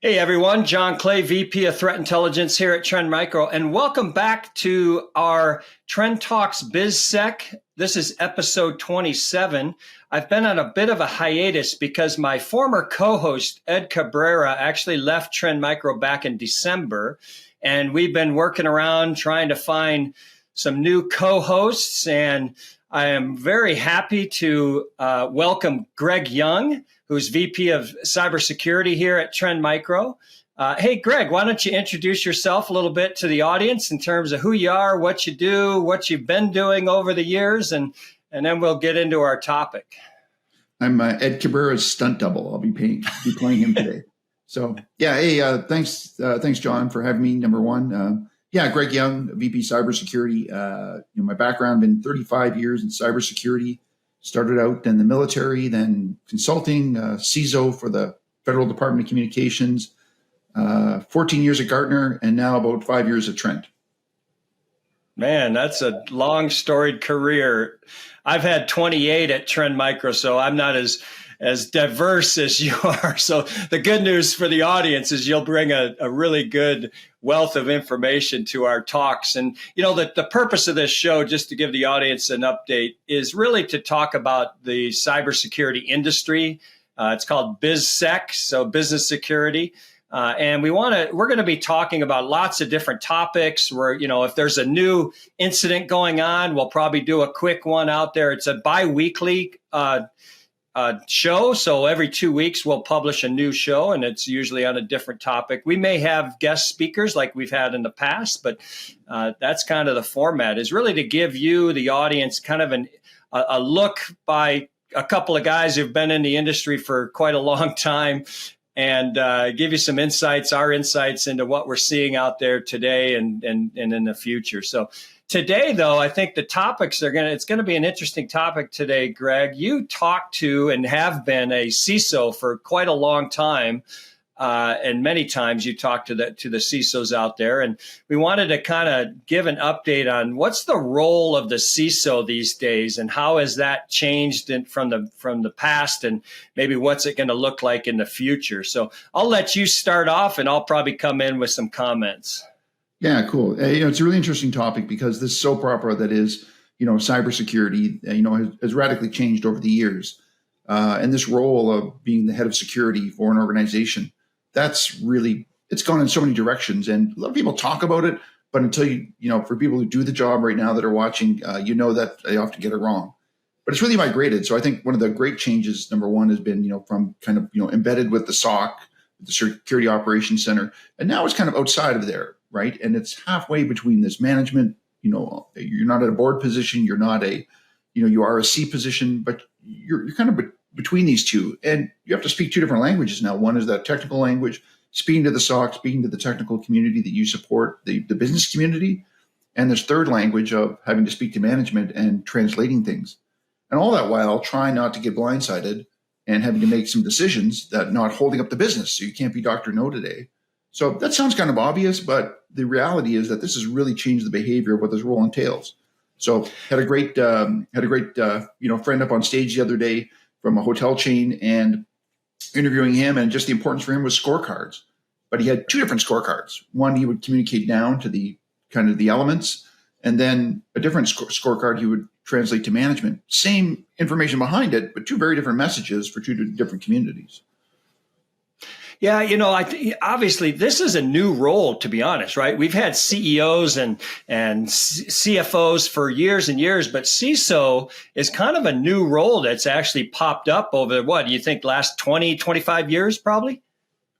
Hey everyone, Jon Clay, VP of Threat Intelligence here at Trend Micro, and welcome back to our Trend Talks BizSec. This is episode 27. I've been on a bit of a hiatus because my former co-host, Ed Cabrera, actually left Trend Micro back in December, and we've been working around trying to find some new co-hosts, and I am very happy to welcome Greg Young, who's VP of Cybersecurity here at Trend Micro. Hey, Greg, why don't you introduce yourself a little bit to the audience in terms of who you are, what you do, what you've been doing over the years, and then we'll get into our topic. I'm Ed Cabrera's stunt double. I'll be playing him today. So, yeah, hey, thanks, John, for having me, number one. Greg Young, VP Cybersecurity. My background, been 35 years in cybersecurity. Started out in the military, then consulting, CISO for the Federal Department of Communications, 14 years at Gartner, and now about 5 years at Trent. Man, that's a long storied career. I've had 28 at Trend Micro, so I'm not as diverse as you are. So the good news for the audience is you'll bring a really good wealth of information to our talks. And, the purpose of this show, just to give the audience an update, is really to talk about the cybersecurity industry. It's called BizSec, so business security. And we're going to be talking about lots of different topics where, if there's a new incident going on, we'll probably do a quick one out there. It's a bi-weekly show. So every 2 weeks, we'll publish a new show, and it's usually on a different topic. We may have guest speakers like we've had in the past, but that's kind of the format, is really to give you, the audience, kind of a look by a couple of guys who've been in the industry for quite a long time, and give you some insights, our insights into what we're seeing out there today and in the future. So today, though, I think the topics it's going to be an interesting topic today, Greg. You talked to and have been a CISO for quite a long time, and many times you talked to the CISOs out there. And we wanted to kind of give an update on what's the role of the CISO these days, and how has that changed from the past, and maybe what's it going to look like in the future. So I'll let you start off, and I'll probably come in with some comments. Yeah, cool. It's a really interesting topic because this soap opera that is, cybersecurity, has radically changed over the years. And this role of being the head of security for an organization, it's gone in so many directions. And a lot of people talk about it, but until for people who do the job right now that are watching, that they often get it wrong. But it's really migrated. So I think one of the great changes, number one, has been, from kind of, embedded with the SOC, the Security Operations Center, and now it's kind of outside of there. Right. And it's halfway between this management, you're not at a board position, you're not you are a C position, but you're kind of between these two. And you have to speak two different languages now. One is that technical language, speaking to the SOC, speaking to the technical community that you support, the business community. And this third language of having to speak to management and translating things. And all that while trying not to get blindsided and having to make some decisions that not holding up the business. So you can't be Dr. No today. So that sounds kind of obvious, but the reality is that this has really changed the behavior of what this role entails. So had a great friend up on stage the other day from a hotel chain, and interviewing him, and just the importance for him was scorecards. But he had two different scorecards. One, he would communicate down to the kind of the elements, and then a different scorecard he would translate to management. Same information behind it, but two very different messages for two different communities. Yeah, obviously this is a new role, to be honest, right? We've had CEOs and CFOs for years and years, but CISO is kind of a new role that's actually popped up over, what do you think, last 20, 25 years, probably?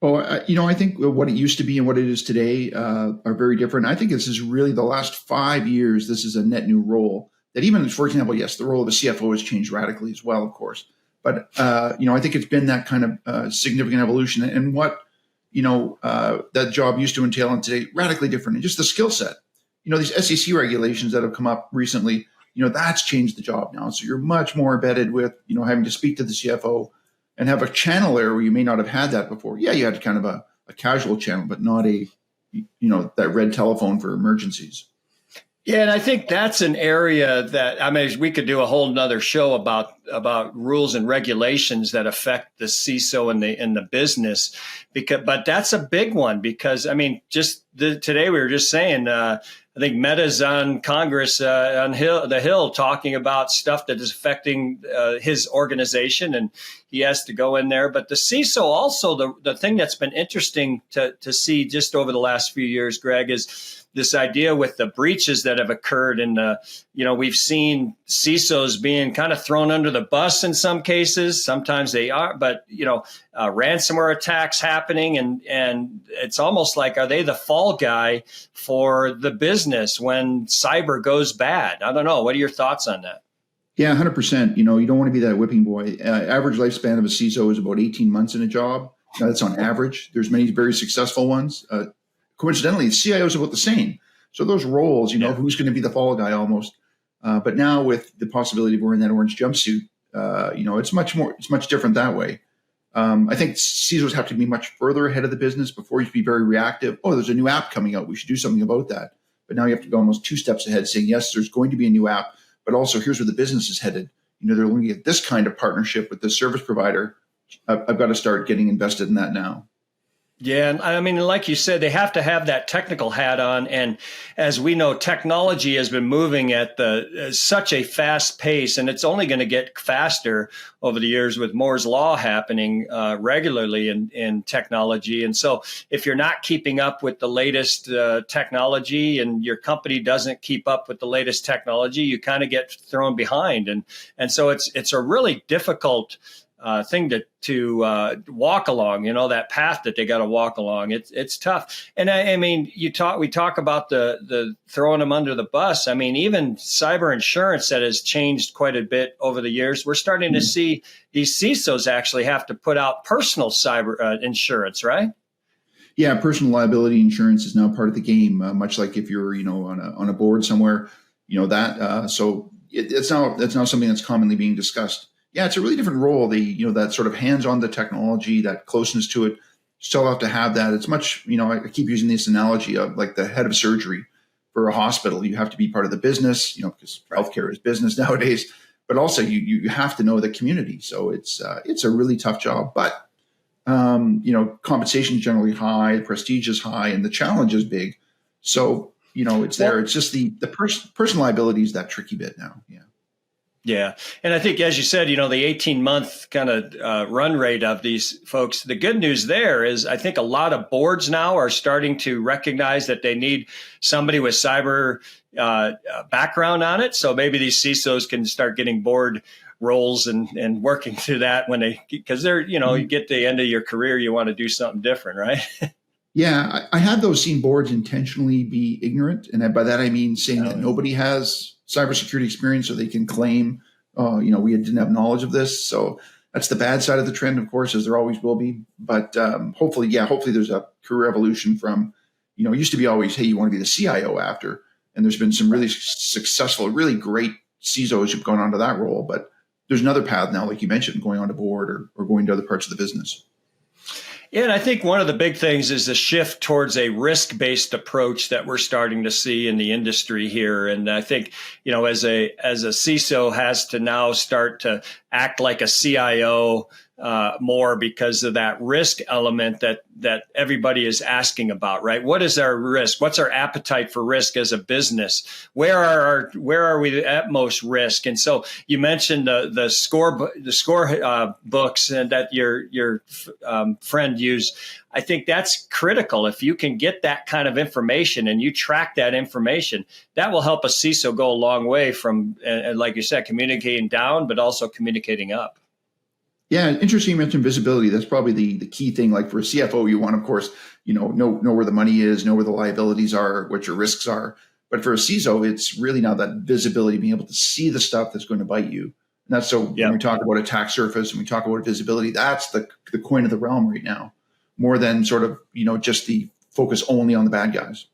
Oh, I think what it used to be and what it is today are very different. I think this is really the last 5 years, this is a net new role that even, for example, yes, the role of a CFO has changed radically as well, of course. But, I think it's been that kind of significant evolution, and what, that job used to entail, and today radically different. And just the skill set, these SEC regulations that have come up recently, that's changed the job now. So you're much more embedded with, having to speak to the CFO and have a channel there where you may not have had that before. Yeah, you had kind of a casual channel, but not that red telephone for emergencies. Yeah, and I think that's an area that, we could do a whole nother show about about rules and regulations that affect the CISO and the business, but that's a big one because I mean, today we were just saying. I think Meta's on Congress on the Hill talking about stuff that is affecting his organization, and he has to go in there. But the CISO also, the thing that's been interesting to see just over the last few years, Greg, is this idea with the breaches that have occurred. And, we've seen CISOs being kind of thrown under the bus in some cases. Sometimes they are, but, ransomware attacks happening. And it's almost like, are they the fall guy for the business when cyber goes bad? I don't know. What are your thoughts on that? Yeah, 100%. You don't want to be that whipping boy. Average lifespan of a CISO is about 18 months in a job. Now, that's on average. There's many very successful ones. Coincidentally, the CIO is about the same. So those roles, who's going to be the fall guy almost. But now with the possibility of wearing that orange jumpsuit, it's much different that way. I think CISOs have to be much further ahead of the business. Before you should be very reactive. Oh, there's a new app coming out. We should do something about that. But now you have to go almost 2 steps ahead saying, yes, there's going to be a new app, but also here's where the business is headed. They're looking at this kind of partnership with this service provider. I've got to start getting invested in that now. Yeah, and I mean, like you said, they have to have that technical hat on. And as we know, technology has been moving at such a fast pace, and it's only going to get faster over the years with Moore's Law happening regularly in technology. And so if you're not keeping up with the latest technology and your company doesn't keep up with the latest technology, you kind of get thrown behind. And so it's a really difficult thing to walk along, that path that they got to walk along. It's tough. And I mean, we talk about the throwing them under the bus. I mean, even cyber insurance that has changed quite a bit over the years. We're starting to see these CISOs actually have to put out personal cyber insurance, right? Yeah, personal liability insurance is now part of the game, much like if you're, on a board somewhere, that. So that's now something that's commonly being discussed. Yeah, it's a really different role. That sort of hands-on the technology, that closeness to it, still have to have that. It's much, I keep using this analogy of like the head of surgery for a hospital. You have to be part of the business, because healthcare is business nowadays, but also you have to know the community. So it's a really tough job, but, compensation is generally high, the prestige is high, and the challenge is big. So, it's there. It's just the personal liability is that tricky bit now. Yeah. Yeah. And I think, as you said, the 18-month kind of run rate of these folks, the good news there is I think a lot of boards now are starting to recognize that they need somebody with cyber background on it. So maybe these CISOs can start getting board roles and working through that because they're, you get to the end of your career, you want to do something different, right? Yeah. I have seen boards intentionally be ignorant. And by that, I mean saying that nobody has cybersecurity experience, so they can claim, we didn't have knowledge of this. So that's the bad side of the trend, of course, as there always will be. But hopefully there's a career evolution from, it used to be always, hey, you want to be the CIO after. And there's been some really successful, really great CISOs who've gone onto that role. But there's another path now, like you mentioned, going on to board or going to other parts of the business. Yeah, and I think one of the big things is the shift towards a risk-based approach that we're starting to see in the industry here. And I think, as a CISO has to now start to act like a CIO more because of that risk element that everybody is asking about, right? What is our risk? What's our appetite for risk as a business? Where are we at most risk? And so you mentioned the score books and that your friend used. I think that's critical. If you can get that kind of information and you track that information, that will help a CISO go a long way from, like you said, communicating down, but also communicating up. Yeah, interesting you mentioned visibility. That's probably the key thing. Like for a CFO, you want, of course, know where the money is, know where the liabilities are, what your risks are. But for a CISO, it's really now that visibility, being able to see the stuff that's going to bite you. And that's when we talk about attack surface and we talk about visibility, that's the coin of the realm right now, more than sort of, just the focus only on the bad guys.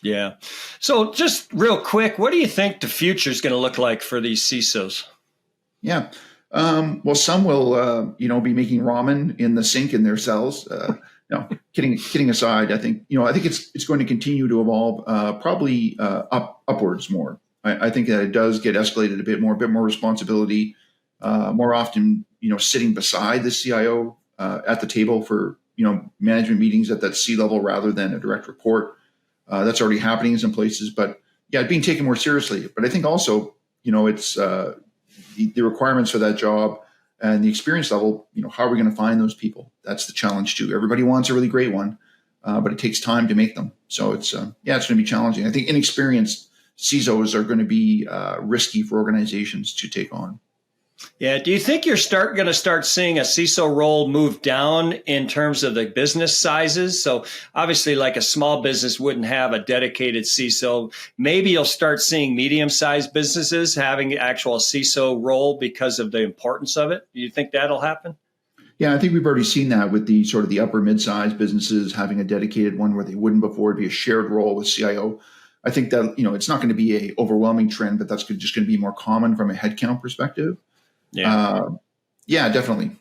Yeah. So just real quick, what do you think the future is going to look like for these CISOs? Yeah. Well, some will, be making ramen in the sink in their cells. Kidding aside, I think it's going to continue to evolve, probably upwards more. I think that it does get escalated a bit more responsibility, more often, sitting beside the CIO at the table for, management meetings at that C-level rather than a direct report. That's already happening in some places, but yeah, being taken more seriously. But I think also, it's the requirements for that job and the experience level. How are we going to find those people? That's the challenge too. Everybody wants a really great one, but it takes time to make them. So it's going to be challenging. I think inexperienced CISOs are going to be risky for organizations to take on. Yeah. Do you think you're going to start seeing a CISO role move down in terms of the business sizes? So obviously, like a small business wouldn't have a dedicated CISO. Maybe you'll start seeing medium-sized businesses having actual CISO role because of the importance of it. Do you think that'll happen? Yeah, I think we've already seen that with the sort of the upper mid-sized businesses having a dedicated one where they wouldn't before. It'd be a shared role with CIO. I think that, it's not going to be a overwhelming trend, but that's just going to be more common from a headcount perspective. Yeah, definitely.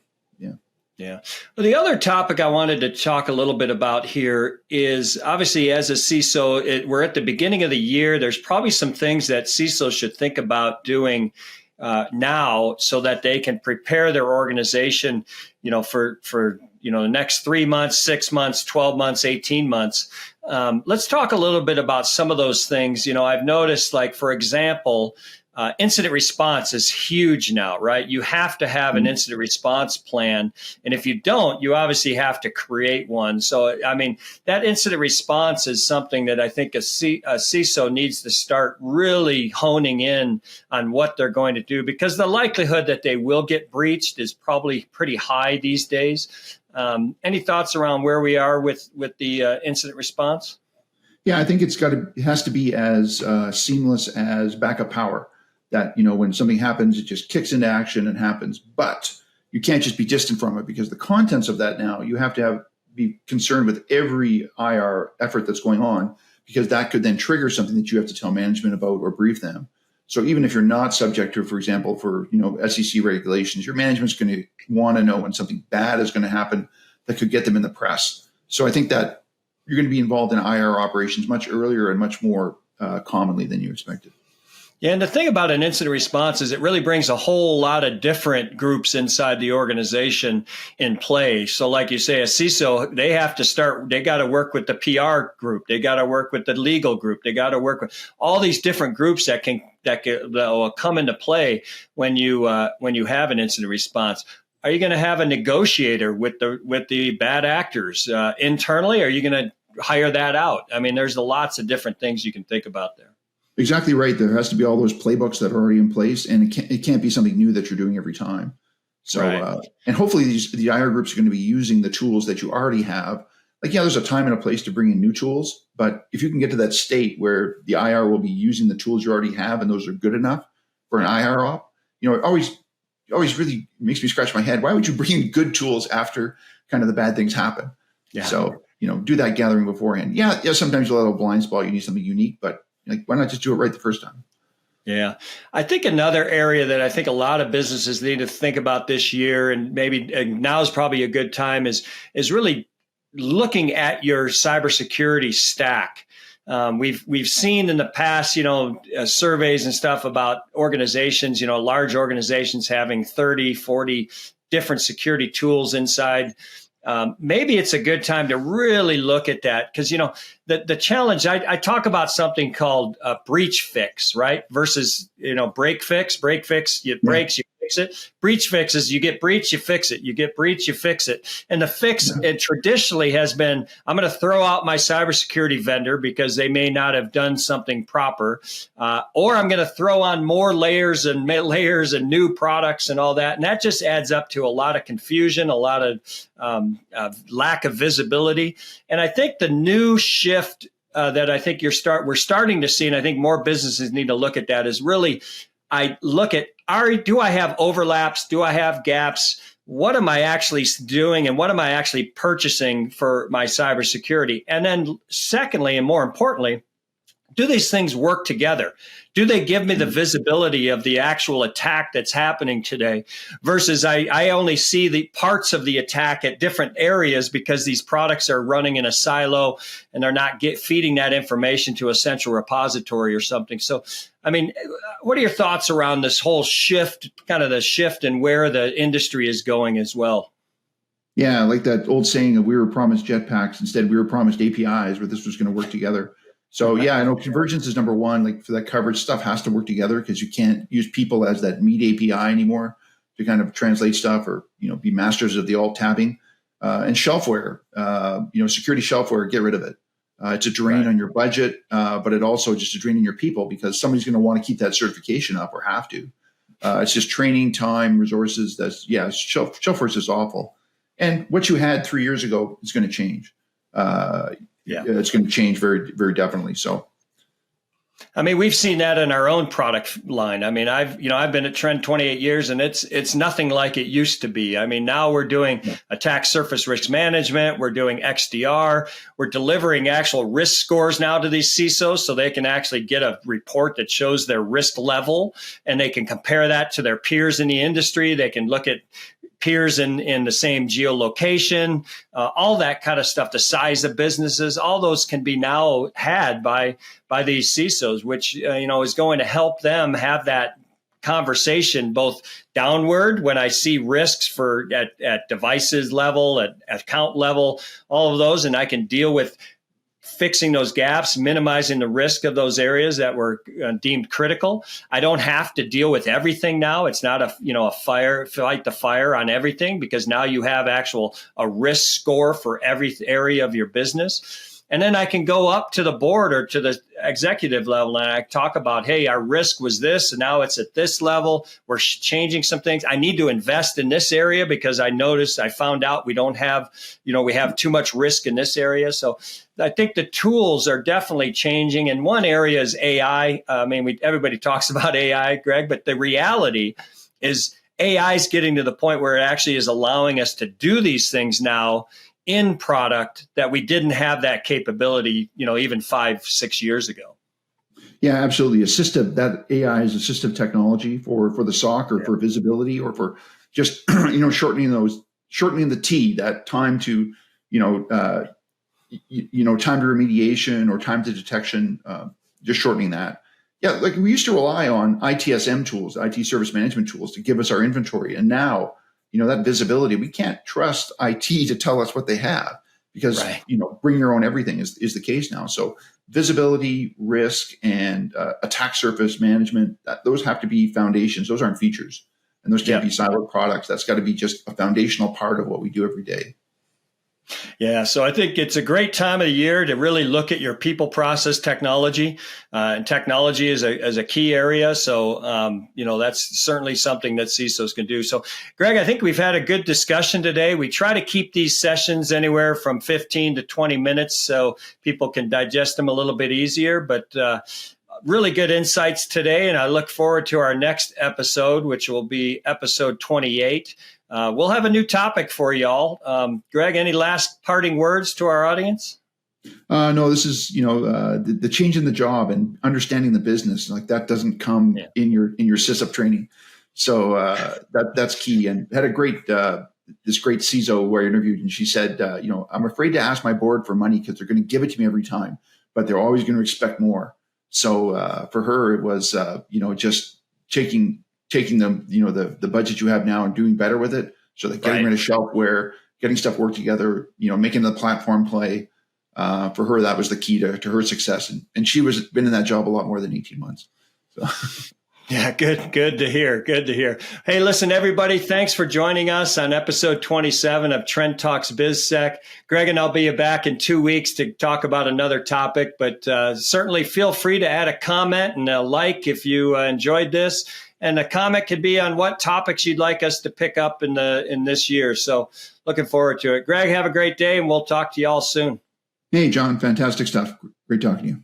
Yeah. Well, the other topic I wanted to talk a little bit about here is obviously as a CISO, we're at the beginning of the year. There's probably some things that CISOs should think about doing now so that they can prepare their organization, for the next 3 months, 6 months, 12 months, 18 months. Let's talk a little bit about some of those things. I've noticed, like, for example, incident response is huge now, right? You have to have an incident response plan. And if you don't, you obviously have to create one. So, that incident response is something that I think a CISO needs to start really honing in on what they're going to do, because the likelihood that they will get breached is probably pretty high these days. Any thoughts around where we are with the incident response? Yeah, I think it has to be as seamless as backup power. That, when something happens, it just kicks into action and happens. But you can't just be distant from it, because the contents of that now, you have to be concerned with every IR effort that's going on, because that could then trigger something that you have to tell management about or brief them. So even if you're not subject to, for example, for SEC regulations, your management's going to want to know when something bad is going to happen that could get them in the press. So I think that you're going to be involved in IR operations much earlier and much more commonly than you expected. Yeah, and the thing about an incident response is it really brings a whole lot of different groups inside the organization in play. So like you say, a CISO, they got to work with the PR group. They got to work with the legal group. They got to work with all these different groups that will come into play when you have an incident response. Are you going to have a negotiator with the bad actors internally? Or are you going to hire that out? There's lots of different things you can think about there. Exactly right. There has to be all those playbooks that are already in place, and it can't be something new that you're doing every time. So, right. And hopefully the IR groups are going to be using the tools that you already have. Like, there's a time and a place to bring in new tools, but if you can get to that state where the IR will be using the tools you already have, and those are good enough for an IR op, it always really makes me scratch my head. Why would you bring in good tools after kind of the bad things happen? Yeah. So, do that gathering beforehand. Yeah. Sometimes you'll have a blind spot. You need something unique, but why not just do it right the first time? Yeah. I think another area that I think a lot of businesses need to think about this year, and maybe now is probably a good time, is really looking at your cybersecurity stack. We've seen in the past, surveys and stuff about organizations, large organizations having 30, 40 different security tools inside. Maybe it's a good time to really look at that, because, the challenge, I talk about something called a breach fix, right? Versus, break fix. Break fix, it breaks, you fix it. Breach fix is you get breach, you fix it. You get breach, you fix it. And the fix, it traditionally has been, I'm going to throw out my cybersecurity vendor because they may not have done something proper, or I'm going to throw on more layers and new products and all that. And that just adds up to a lot of confusion, a lot of lack of visibility. And I think the new shift that I think we're starting to see, and I think more businesses need to look at that, is really, I look at, do I have overlaps? Do I have gaps? What am I actually doing, and what am I actually purchasing for my cybersecurity? And then secondly, and more importantly, do these things work together? Do they give me the visibility of the actual attack that's happening today versus I only see the parts of the attack at different areas because these products are running in a silo and they're not feeding that information to a central repository or something. So, I mean, what are your thoughts around this whole shift, kind of the shift in where the industry is going as well? Yeah, like that old saying of we were promised jetpacks, instead we were promised APIs where this was going to work together. So yeah, I know convergence is number one. Like for that coverage, stuff has to work together because you can't use people as that meat API anymore to kind of translate stuff or, be masters of the alt tabbing. And shelfware, security shelfware, get rid of it. It's a drain on your budget, but it also just a drain on your people because somebody's going to want to keep that certification up or have to. It's just training, time, resources. Shelfware is just awful. And what you had 3 years ago is going to change. It's going to change very, very definitely. So, I mean, we've seen that in our own product line. I mean, I've been at Trend 28 years and it's nothing like it used to be. I mean, now we're doing attack surface risk management. We're doing XDR. We're delivering actual risk scores now to these CISOs so they can actually get a report that shows their risk level and they can compare that to their peers in the industry. They can look at peers in the same geolocation, all that kind of stuff, the size of businesses, all those can be now had by these CISOs, which, is going to help them have that conversation both downward when I see risks at devices level, at account level, all of those, and I can deal with fixing those gaps, minimizing the risk of those areas that were deemed critical. I don't have to deal with everything now. It's not fight the fire on everything because now you have a risk score for every area of your business. And then I can go up to the board or to the executive level and I talk about, hey, our risk was this, and now it's at this level. We're changing some things. I need to invest in this area because I found out we don't have, we have too much risk in this area. So I think the tools are definitely changing. And one area is AI. I mean, everybody talks about AI, Greg, but the reality is AI is getting to the point where it actually is allowing us to do these things now in product that we didn't have that capability, even 5-6 years ago. Yeah, absolutely. That AI is assistive technology for the SOC or for visibility or for just, shortening the T, that time to, time to remediation or time to detection, just shortening that. Yeah, like we used to rely on ITSM tools, IT service management tools to give us our inventory. And now, that visibility, we can't trust IT to tell us what they have because, bring your own everything is the case now. So visibility, risk, and attack surface management, those have to be foundations. Those aren't features. And those can't be siloed products. That's got to be just a foundational part of what we do every day. Yeah, so I think it's a great time of the year to really look at your people process technology. And technology is a key area. So, that's certainly something that CISOs can do. So, Greg, I think we've had a good discussion today. We try to keep these sessions anywhere from 15 to 20 minutes so people can digest them a little bit easier. But really good insights today. And I look forward to our next episode, which will be episode 28. We'll have a new topic for y'all. Greg, any last parting words to our audience? No, this is, the change in the job and understanding the business. Like that doesn't come in your CISO training. So that's key. And had this great CISO where I interviewed, and she said, I'm afraid to ask my board for money because they're going to give it to me every time, but they're always going to expect more. So for her, it was, just taking the budget you have now and doing better with it. So that getting rid of shelfware, getting stuff work together, making the platform play. For her, that was the key to her success. And she been in that job a lot more than 18 months. So. Yeah, good to hear. Good to hear. Hey, listen, everybody, thanks for joining us on episode 27 of Trend Talks BizSec. Greg and I'll be back in 2 weeks to talk about another topic, but certainly feel free to add a comment and a like if you enjoyed this. And a comment could be on what topics you'd like us to pick up in this year. So looking forward to it. Greg, have a great day, and we'll talk to you all soon. Hey, John, fantastic stuff. Great talking to you.